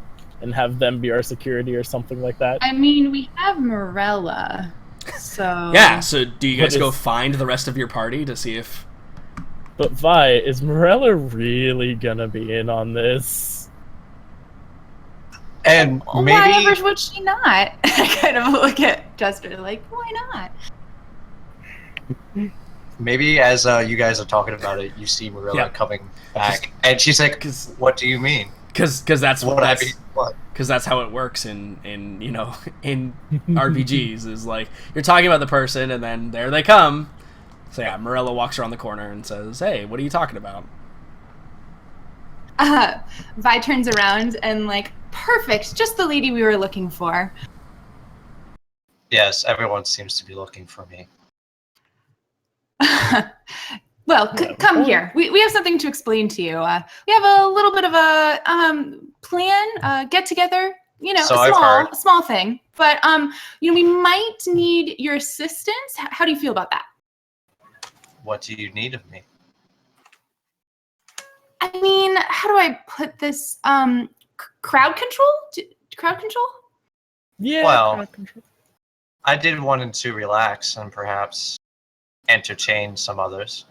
and have them be our security or something like that. I mean, we have Morella. So yeah, so do you guys go find the rest of your party to see if... But Vi, is Morella really gonna be in on this? And maybe... Why ever would she not? I kind of look at Jester like, why not? Maybe as you guys are talking about it, you see Morella coming back, and she's like, "What do you mean?" Because that's how it works in you know, in RPGs, is like you're talking about the person and then there they come. So yeah, Morella walks around the corner and says, "Hey, what are you talking about?" Vi turns around and like, perfect, just the lady we were looking for. Yes, everyone seems to be looking for me. Well, come here. We have something to explain to you. We have a little bit of a plan, get together. You know, so a small thing. But you know, we might need your assistance. How do you feel about that? What do you need of me? I mean, how do I put this? Crowd control? Crowd control? Yeah. Well, crowd control. I did want to relax and perhaps entertain some others.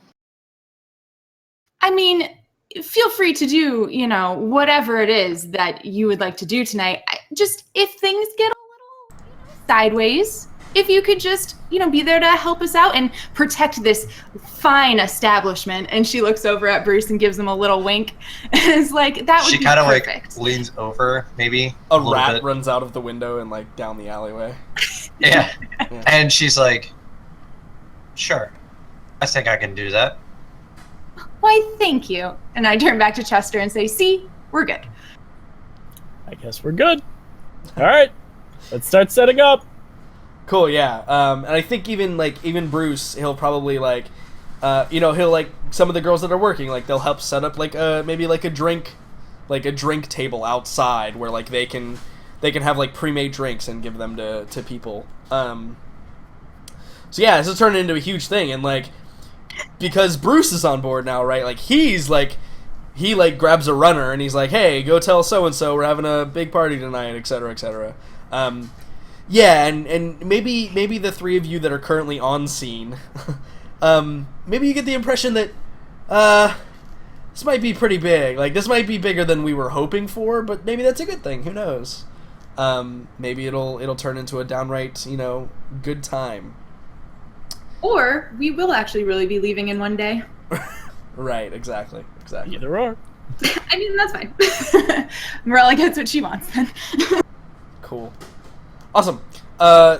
I mean, feel free to do, you know, whatever it is that you would like to do tonight. Just if things get a little sideways, if you could just, be there to help us out and protect this fine establishment. And she looks over at Bruce and gives him a little wink. And is like, that would be perfect. She kind of like leans over, maybe. A rat runs out of the window and like down the alleyway. Yeah. And she's like, sure. I think I can do that. Why, thank you. And I turn back to Chester and say, see, we're good. I guess we're good. All right. Let's start setting up. Cool, yeah. And I think even Bruce, he'll probably like, he'll like some of the girls that are working, like they'll help set up like maybe like a drink table outside where like they can have like pre-made drinks and give them to people. So yeah, this is turning into a huge thing, and like because Bruce is on board now, right? Like he grabs a runner and he's like, hey, go tell so and so we're having a big party tonight, etc., etc. Yeah, and maybe the three of you that are currently on scene, maybe you get the impression that this might be pretty big. Like, this might be bigger than we were hoping for, but maybe that's a good thing. Who knows? Maybe it'll turn into a downright, good time. Or we will actually really be leaving in one day. Right, exactly. Either or. I mean, that's fine. Morella gets what she wants then. Cool. Awesome.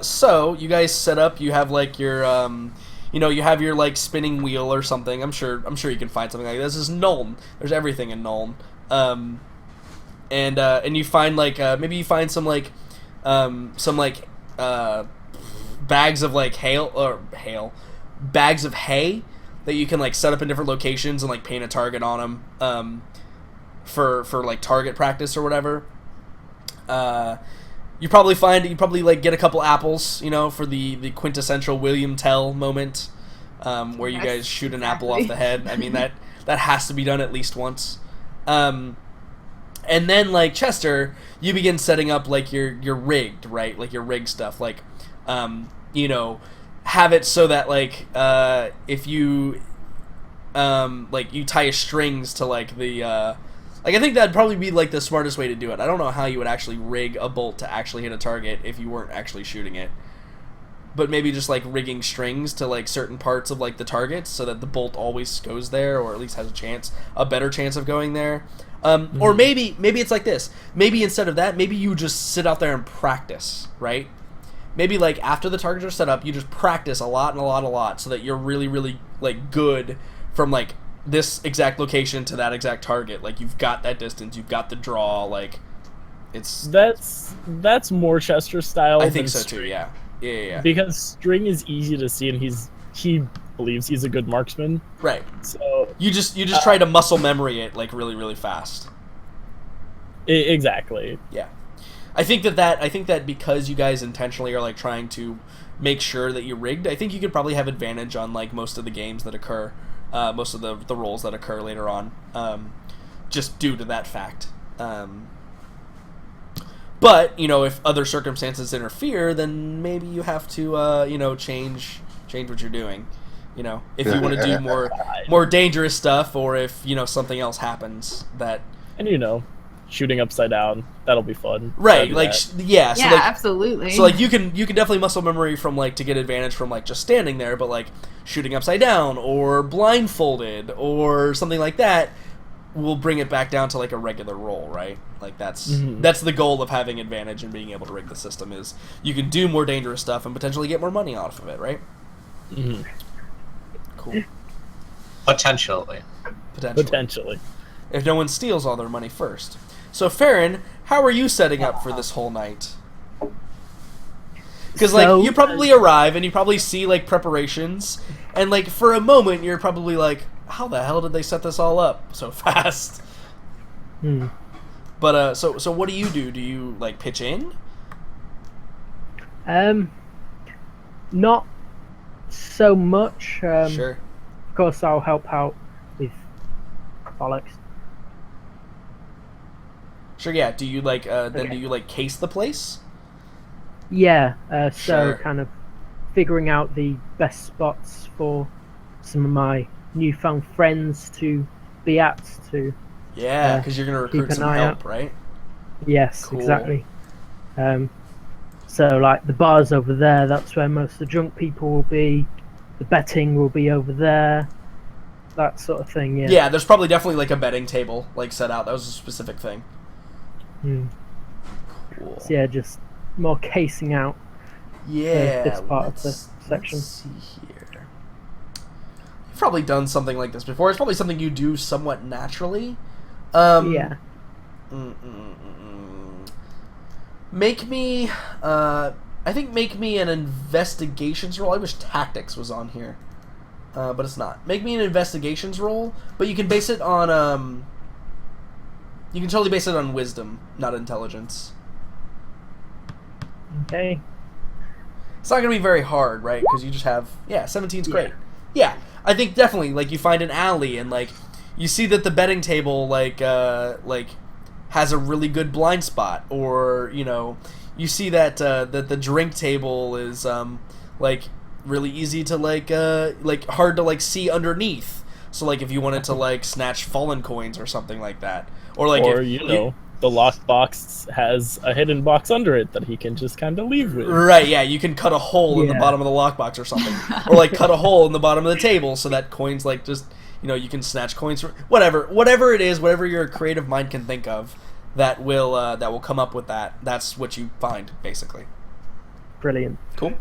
So you guys set up. You have like your, you have your like spinning wheel or something. I'm sure you can find something like this. This is Nuln. There's everything in Nuln. And you find like maybe you find some bags of like bags of hay that you can like set up in different locations and like paint a target on them for like target practice or whatever. You probably like get a couple apples, for the quintessential William Tell moment, where you guys shoot an apple off the head. I mean that has to be done at least once. And then like Chester, you begin setting up like your rigged, right? Like your rigged stuff, like have it so that like if you like you tie strings to like the like I think that'd probably be like the smartest way to do it. I don't know how you would actually rig a bolt to actually hit a target if you weren't actually shooting it. But maybe just like rigging strings to like certain parts of like the targets so that the bolt always goes there, or at least has a better chance of going there. Or maybe it's like this. Maybe instead of that, maybe you just sit out there and practice, right? Maybe like after the targets are set up, you just practice a lot so that you're really, really like good from like this exact location to that exact target. Like you've got that distance, you've got the draw, like that's more Chester style. I think so too, yeah. Yeah. Because string is easy to see, and he believes he's a good marksman. Right. So you just try to muscle memory it like really, really fast. Exactly. Yeah. I think that because you guys intentionally are like trying to make sure that you're rigged, I think you could probably have advantage on like most of the games that occur, most of the roles that occur later on, just due to that fact. But if other circumstances interfere, then maybe you have to change what you're doing. If you want to do more dangerous stuff, or if something else happens that. And shooting upside down, that'll be fun. Right, like yeah, so like, absolutely. So like you can definitely muscle memory from like to get advantage from like just standing there, but like shooting upside down or blindfolded or something like that will bring it back down to like a regular roll, right? Like that's the goal of having advantage and being able to rig the system, is you can do more dangerous stuff and potentially get more money off of it, right? Mm-hmm. Cool. Potentially. If no one steals all their money first. So, Farron, how are you setting up for this whole night? Because, like, you probably arrive and you probably see, like, preparations, and, like, for a moment you're probably like, how the hell did they set this all up so fast? But, so what do you do? Do you, like, pitch in? Not so much. Sure. Of course, I'll help out with bollocks. Sure, yeah. Do you, like, then do you, like, case the place? Yeah, so Sure. kind of figuring out the best spots for some of my newfound friends to be at to... Yeah, because you're going to recruit some help, right? Yes, Cool. exactly. So like the bar's over there, that's where most of the drunk people will be. The betting will be over there. That sort of thing, yeah. Yeah, there's probably definitely like a betting table like set out. That was a specific thing. Cool. So yeah, just more casing out this part of the section. Let's see here. You've probably done something like this before. It's probably something you do somewhat naturally. Yeah. Make me an investigations roll. I wish tactics was on here, but it's not. Make me an investigations roll, but you can base it on you can totally base it on wisdom, not intelligence. Okay. It's not gonna be very hard, right? Because you just have 17's great. Yeah, I think definitely like you find an alley and like you see that the betting table like has a really good blind spot, or you see that that the drink table is like really easy to like hard to like see underneath. So like if you wanted to like snatch fallen coins or something like that, or like the locked box has a hidden box under it that he can just kind of leave with. Right, yeah, you can cut a hole in the bottom of the lockbox or something, or like cut a hole in the bottom of the table so that coins like just you can snatch coins from whatever it is, whatever your creative mind can think of. That will come up with that. That's what you find, basically. Brilliant. Cool.